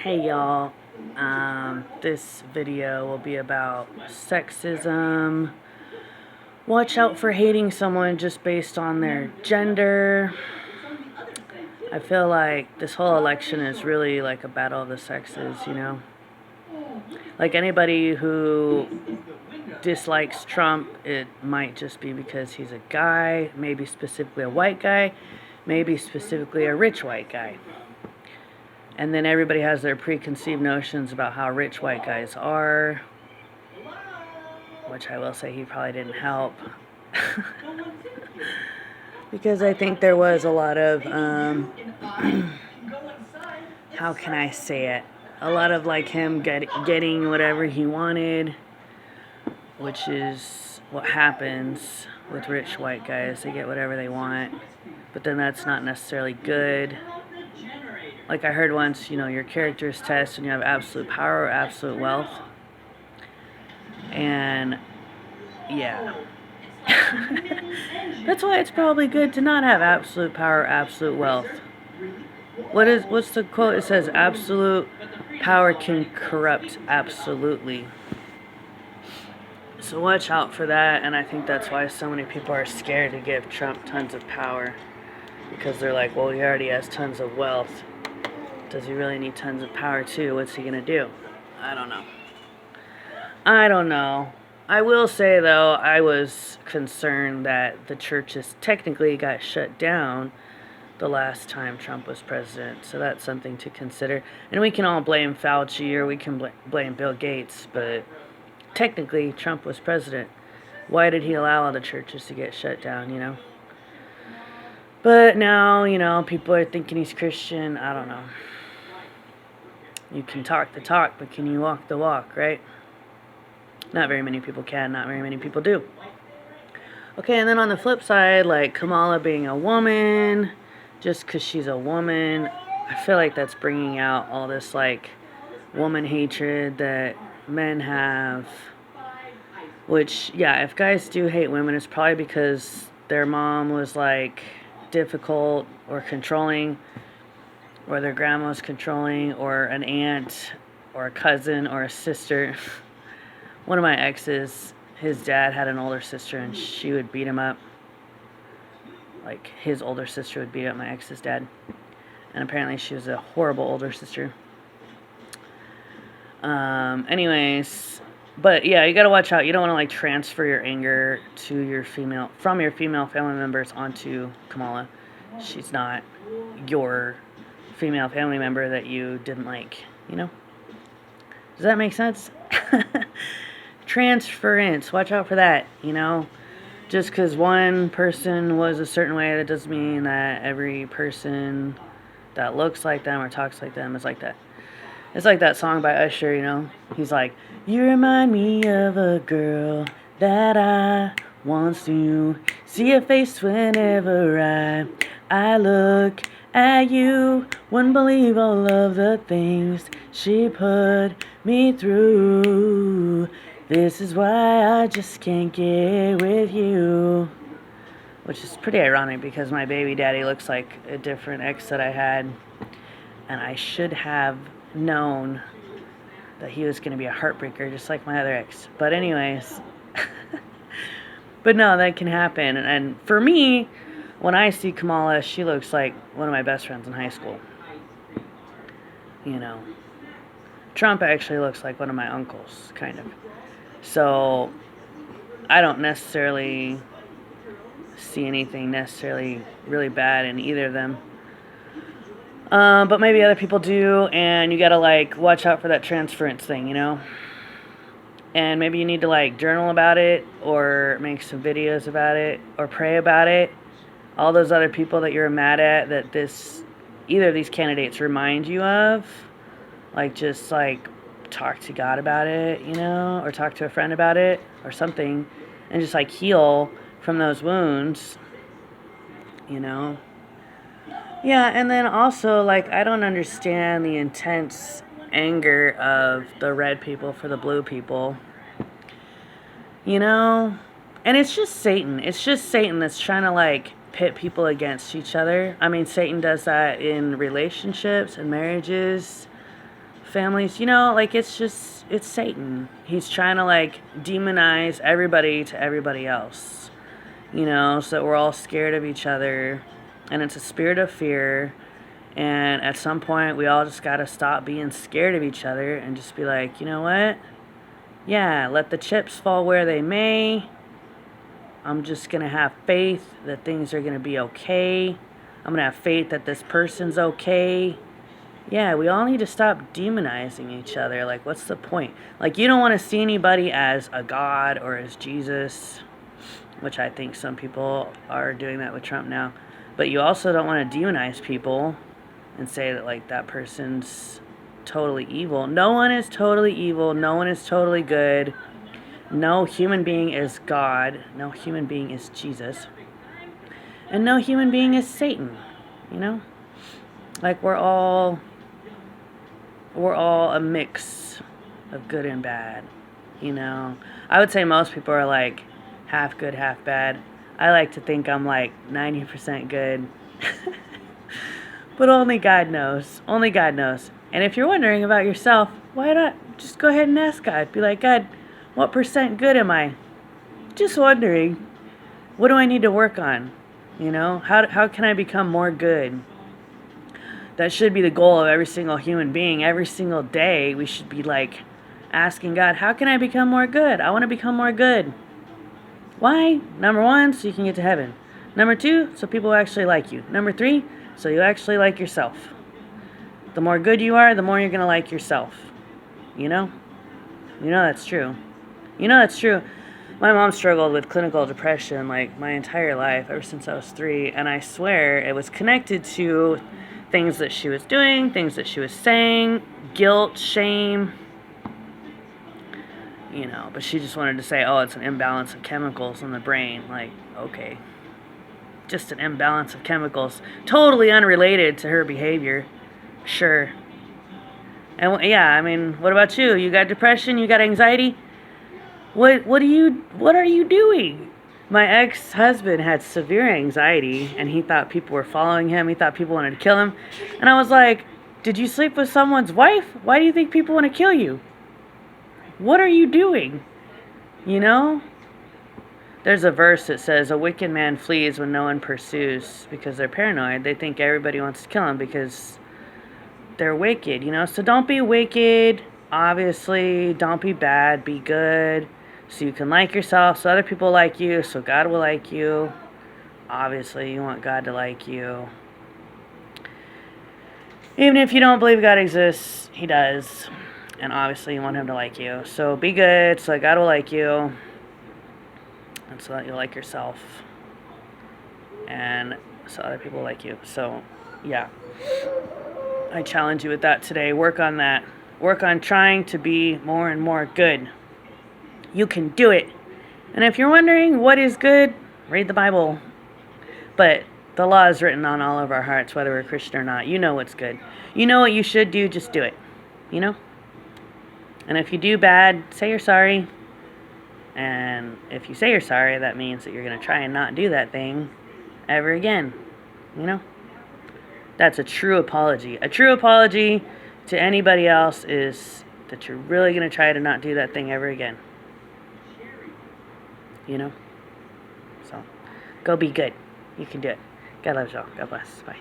Hey y'all, this video will be about sexism. Watch out for hating someone just based on their gender. I feel like this whole election is really like a battle of the sexes, you know? Like anybody who dislikes Trump, it might just be because he's a guy, maybe specifically a white guy, maybe specifically a rich white guy. And then everybody has their preconceived notions about how rich white guys are, which I will say he probably didn't help. Because I think there was a lot of, how can I say it? A lot of like him getting whatever he wanted, which is what happens with rich white guys. They get whatever they want, but then that's not necessarily good. Like I heard once, your character is tested when you have absolute power or absolute wealth. And yeah. That's why it's probably good to not have absolute power or absolute wealth. What's the quote? It says absolute power can corrupt absolutely. So watch out for that, and I think that's why so many people are scared to give Trump tons of power. Because they're like, well, he already has tons of wealth. Does he really need tons of power too? What's he gonna do? I don't know. I will say though, I was concerned that the churches technically got shut down the last time Trump was president. So that's something to consider. And we can all blame Fauci or we can blame Bill Gates, but technically Trump was president. Why did he allow all the churches to get shut down, But now, people are thinking he's Christian. I don't know. You can talk the talk, but can you walk the walk, right? Not very many people can, not very many people do. Okay, and then on the flip side, like Kamala being a woman, just because she's a woman, I feel like that's bringing out all this, like, woman hatred that men have. Which, yeah, if guys do hate women, it's probably because their mom was, like, difficult or controlling, or their grandma was controlling, or an aunt, or a cousin, or a sister. One of my exes, his dad had an older sister, and she would beat him up. Like, his older sister would beat up my ex's dad. And apparently she was a horrible older sister. Anyways, but yeah, you gotta watch out. You don't want to, like, transfer your anger from your female family members onto Kamala. She's not your female family member that you didn't like, Does that make sense? Transference. Watch out for that, Just because one person was a certain way, that doesn't mean that every person that looks like them or talks like them is like that. It's like that song by Usher, He's like, you remind me of a girl that I once knew. See your face whenever I look at you. Wouldn't believe all of the things she put me through. This is why I just can't get with you. Which is pretty ironic because my baby daddy looks like a different ex that I had. And I should have known that he was going to be a heartbreaker just like my other ex. But anyways. But no, that can happen. And for me, when I see Kamala, she looks like one of my best friends in high school. Trump actually looks like one of my uncles, kind of. So, I don't necessarily see anything necessarily really bad in either of them. But maybe other people do, and you gotta, like, watch out for that transference thing, And maybe you need to, like, journal about it, or make some videos about it, or pray about it. All those other people that you're mad at that either of these candidates remind you of, like, just, like, talk to God about it, or talk to a friend about it, or something, and just, like, heal from those wounds, Yeah, and then also, like, I don't understand the intense anger of the red people for the blue people, And it's just Satan. It's just Satan that's trying to, like, pit people against each other. I mean, Satan does that in relationships and marriages. families, like it's Satan. He's trying to like demonize everybody to everybody else, so that we're all scared of each other. And it's a spirit of fear. And at some point, we all just got to stop being scared of each other and just be like, you know what? Yeah, let the chips fall where they may. I'm just going to have faith that things are going to be okay. I'm going to have faith that this person's okay. Yeah, we all need to stop demonizing each other. Like, what's the point? Like, you don't want to see anybody as a god or as Jesus, which I think some people are doing that with Trump now. But you also don't want to demonize people and say that, like, that person's totally evil. No one is totally evil. No one is totally good. No human being is God. No human being is Jesus. And no human being is Satan. Like, we're all a mix of good and bad. I would say most people are like half good, half bad. I like to think I'm like 90% good. But only God knows. Only God knows. And if you're wondering about yourself, why not just go ahead and ask God? Be like, God, what percent good am I? Just wondering. What do I need to work on? How can I become more good? That should be the goal of every single human being. Every single day, we should be like asking God, how can I become more good? I want to become more good. Why? Number 1, so you can get to heaven. Number 2, so people actually like you. Number 3, so you actually like yourself. The more good you are, the more you're going to like yourself. That's true. That's true. My mom struggled with clinical depression like my entire life, ever since I was 3, and I swear it was connected to things that she was doing, things that she was saying, guilt, shame, but she just wanted to say, oh, it's an imbalance of chemicals in the brain. Like, okay. Just an imbalance of chemicals. Totally unrelated to her behavior. Sure. And yeah, what about you? You got depression? You got anxiety? What are you doing? My ex-husband had severe anxiety, and he thought people were following him. He thought people wanted to kill him. And I was like, did you sleep with someone's wife? Why do you think people want to kill you? What are you doing? There's a verse that says, a wicked man flees when no one pursues, because they're paranoid. They think everybody wants to kill him because they're wicked, So don't be wicked, obviously. Don't be bad. Be good. So you can like yourself, so other people like you, so God will like you. Obviously, you want God to like you. Even if you don't believe God exists, He does. And obviously, you want Him to like you. So be good, so that God will like you. And so that you'll like yourself. And so other people like you. So, yeah. I challenge you with that today. Work on that. Work on trying to be more and more good. You can do it. And if you're wondering what is good, read the Bible. But the law is written on all of our hearts, whether we're Christian or not. You know what's good. You know what you should do, just do it. And if you do bad, say you're sorry. And if you say you're sorry, that means that you're going to try and not do that thing ever again. That's a true apology. A true apology to anybody else is that you're really going to try to not do that thing ever again. So, go be good. You can do it. God loves y'all. God bless. Bye.